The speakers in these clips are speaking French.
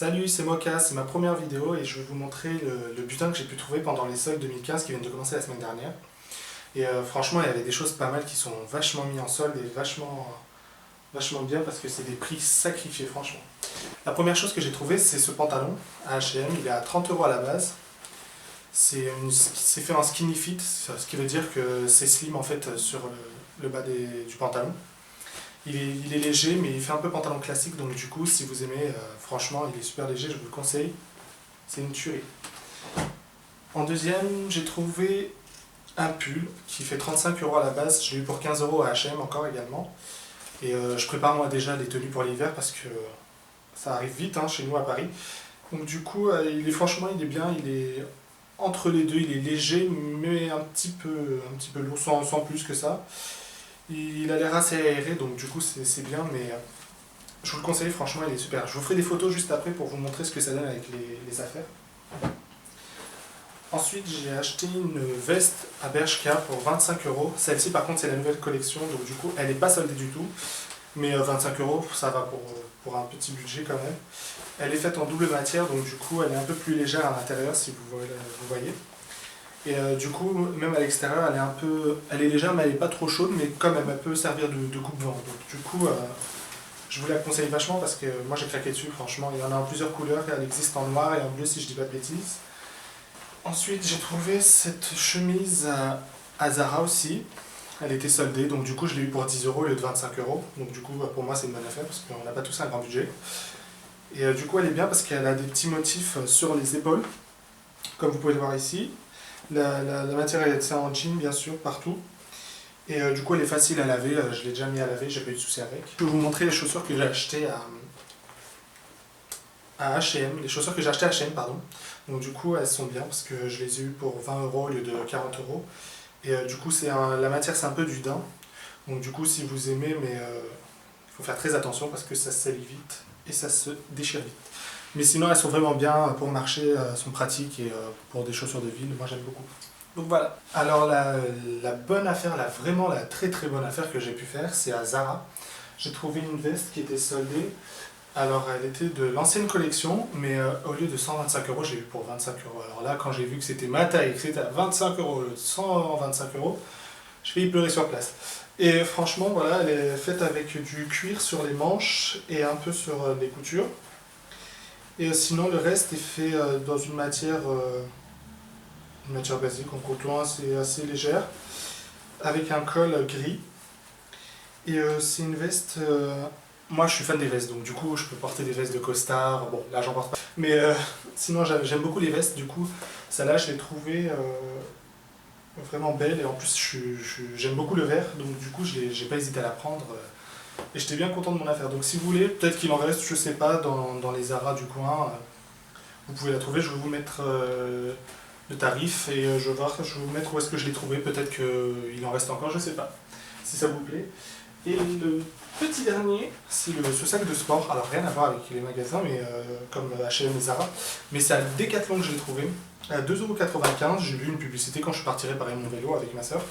Salut, c'est Moka, c'est ma première vidéo et je vais vous montrer le butin que j'ai pu trouver pendant les soldes 2015 qui viennent de commencer la semaine dernière. Et franchement, il y avait des choses pas mal qui sont vachement mis en solde et vachement bien parce que c'est des prix sacrifiés, franchement. La première chose que j'ai trouvée, c'est ce pantalon à H&M, il est à 30 € à la base. C'est fait en skinny fit, ce qui veut dire que c'est slim en fait sur le bas du pantalon. Il est léger, mais il fait un peu pantalon classique, donc du coup, si vous aimez, franchement, il est super léger, je vous le conseille. C'est une tuerie. En deuxième, j'ai trouvé un pull qui fait 35 € à la base. Je l'ai eu pour 15 € à H&M encore également. Et je prépare moi déjà les tenues pour l'hiver parce que ça arrive vite hein, chez nous à Paris. Donc du coup, franchement, il est bien, il est entre les deux, il est léger, mais un petit peu lourd, sans plus que ça. Il a l'air assez aéré, donc du coup c'est bien, mais je vous le conseille, franchement il est super. Je vous ferai des photos juste après pour vous montrer ce que ça donne avec les affaires. Ensuite j'ai acheté une veste à Bershka pour 25 €. Celle-ci par contre c'est la nouvelle collection, donc du coup elle n'est pas soldée du tout. Mais 25 € ça va pour un petit budget quand même. Elle est faite en double matière, donc du coup elle est un peu plus légère à l'intérieur si vous voyez. Et du coup, même à l'extérieur, elle est légère, mais elle n'est pas trop chaude, mais quand même, elle peut servir de coupe-vent. Donc du coup, je vous la conseille vachement parce que moi j'ai craqué dessus, franchement. Il y en a en plusieurs couleurs, elle existe en noir et en bleu si je dis pas de bêtises. Ensuite, j'ai trouvé cette chemise à Zara aussi. Elle était soldée, donc du coup je l'ai eu pour 10 € au lieu de 25 €. Donc du coup, pour moi c'est une bonne affaire parce qu'on n'a pas tous un grand budget. Et du coup, elle est bien parce qu'elle a des petits motifs sur les épaules, comme vous pouvez le voir ici. La matière est en jean bien sûr partout et du coup elle est facile à laver, je l'ai déjà mis à laver, j'ai pas eu de soucis avec. Je vais vous montrer les chaussures que j'ai achetées à H&M, les chaussures que j'ai achetées à H&M pardon. Donc du coup elles sont bien parce que je les ai eues pour 20 € au lieu de 40 € et du coup la matière c'est un peu du daim, donc du coup si vous aimez, mais il faut faire très attention parce que ça se salit vite et ça se déchire vite. Mais sinon, elles sont vraiment bien pour marcher, elles sont pratiques et pour des chaussures de ville, moi j'aime beaucoup. Donc voilà. Alors la bonne affaire, vraiment la très très bonne affaire que j'ai pu faire, c'est à Zara. J'ai trouvé une veste qui était soldée. Alors elle était de l'ancienne collection, mais au lieu de 125 €, j'ai eu pour 25 €. Alors là, quand j'ai vu que c'était ma taille, que c'était à 25 € au lieu de 125 €, je vais y pleurer sur place. Et franchement, voilà, elle est faite avec du cuir sur les manches et un peu sur les coutures. Et sinon, le reste est fait dans une matière basique, en coton assez légère, avec un col gris. Et c'est une veste. Moi, je suis fan des vestes, donc du coup, je peux porter des vestes de costard. Bon, là, j'en porte pas. Mais sinon, j'aime beaucoup les vestes. Du coup, celle-là, je l'ai trouvée vraiment belle. Et en plus, j'aime beaucoup le vert, donc du coup, j'ai pas hésité à la prendre. Et j'étais bien content de mon affaire. Donc si vous voulez, peut-être qu'il en reste, je sais pas, dans les Zara du coin, vous pouvez la trouver. Je vais vous mettre le tarif et je vais vous mettre où est-ce que je l'ai trouvé. Peut-être qu'il en reste encore, je sais pas, si ça vous plaît. Et le petit dernier, c'est ce sac de sport. Alors rien à voir avec les magasins, mais comme H&M et Zara. Mais c'est à Decathlon que je l'ai trouvé. À 2,95 €. J'ai vu une publicité quand je suis parti réparer mon vélo avec ma soeur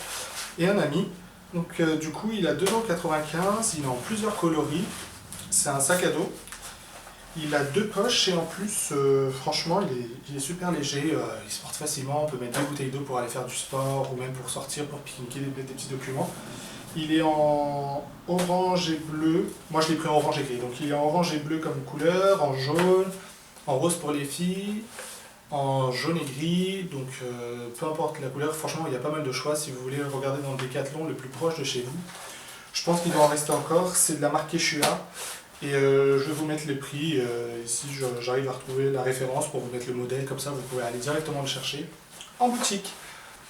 et un ami. Donc du coup il a 2,95 €, il est en plusieurs coloris, c'est un sac à dos, il a deux poches et en plus franchement il est super léger, il se porte facilement, on peut mettre 2 bouteilles d'eau pour aller faire du sport ou même pour sortir, pour pique-niquer des petits documents. Il est en orange et bleu, moi je l'ai pris en orange et gris, donc il est en orange et bleu comme couleur, en jaune, en rose pour les filles, en jaune et gris, donc peu importe la couleur, franchement il y a pas mal de choix si vous voulez regarder dans le Decathlon le plus proche de chez vous. Je pense qu'il doit en rester encore, c'est de la marque Quechua et je vais vous mettre les prix ici, j'arrive à retrouver la référence pour vous mettre le modèle, comme ça vous pouvez aller directement le chercher en boutique.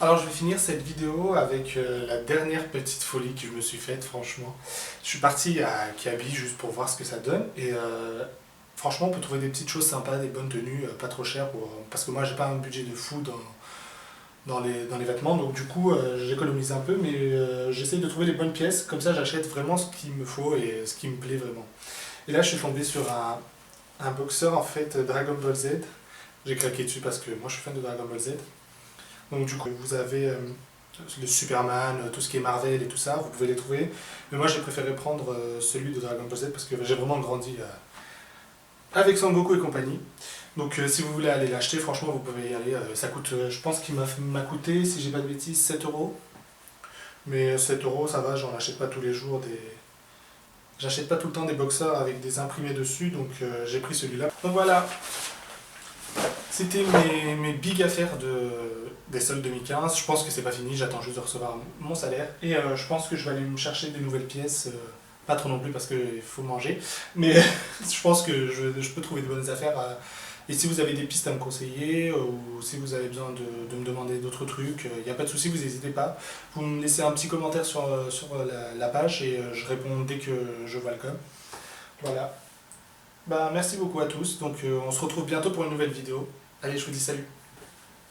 Alors je vais finir cette vidéo avec la dernière petite folie que je me suis faite, franchement. Je suis parti à Kiabi juste pour voir ce que ça donne et franchement, on peut trouver des petites choses sympas, des bonnes tenues, pas trop chères, parce que moi j'ai pas un budget de fou dans les vêtements, donc du coup j'économise un peu, mais j'essaye de trouver les bonnes pièces, comme ça j'achète vraiment ce qu'il me faut et ce qui me plaît vraiment. Et là je suis tombé sur un boxeur en fait Dragon Ball Z, j'ai craqué dessus parce que moi je suis fan de Dragon Ball Z. Donc du coup vous avez le Superman, tout ce qui est Marvel et tout ça, vous pouvez les trouver, mais moi j'ai préféré prendre celui de Dragon Ball Z parce que j'ai vraiment grandi avec Sangoku et compagnie. Donc si vous voulez aller l'acheter, franchement vous pouvez y aller. Ça coûte, je pense qu'il m'a coûté, si j'ai pas de bêtises, 7 euros. Mais 7 euros ça va, j'en achète pas tous les jours des... J'achète pas tout le temps des boxers avec des imprimés dessus, donc j'ai pris celui-là. Donc voilà, c'était mes big affaires des soldes 2015. Je pense que c'est pas fini, j'attends juste de recevoir mon salaire. Et je pense que je vais aller me chercher des nouvelles pièces. Pas trop non plus parce qu'il faut manger. Mais je pense que je peux trouver de bonnes affaires. Et si vous avez des pistes à me conseiller, ou si vous avez besoin de me demander d'autres trucs, il n'y a pas de souci, vous n'hésitez pas. Vous me laissez un petit commentaire sur la page et je réponds dès que je vois le com. Voilà. Bah, merci beaucoup à tous. Donc on se retrouve bientôt pour une nouvelle vidéo. Allez, je vous dis salut.